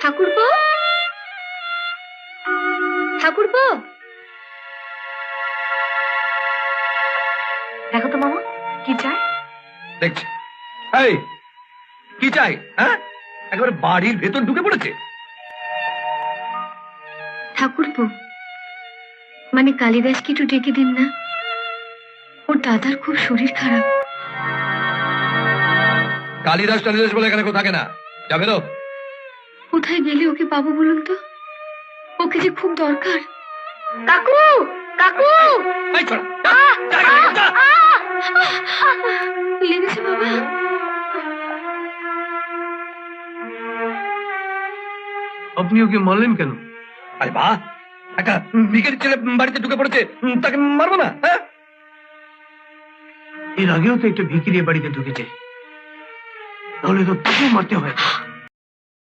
ঠাকুরপো, ঠাকুরপো, দেখো তো মামা কি চাই। দেখছি এই কি চাই? হ্যাঁ, একেবারে বাড়ির ভেতর ঢুকে পড়েছে। ঠাকুরপো, মানে কালিদাসকে একটু ডেকে দিন না, ওর দাদার খুব শরীর খারাপ। কালিদাস টালিদাস বলে এখানে কেউ থাকে না, যাবে তো। কোথায় গেলে ওকে পাবো বলুন তো? ওকে যে খুব দরকার। কাকু, কাকু, এই ছোড়া, যা, যা, যা, যা। লেগেছে বাবা। আপনি ওকে মারলেন কেন? আরে বাহ, একটা ভিখারি ছেলে বাড়িতে ঢুকে পড়েছে, তাকে মারবো না? হ্যাঁ, এর আগেও তো একটা ভিখিরি বাড়িতে ঢুকেছে, তাহলে তো তাকেও মারতে হয়।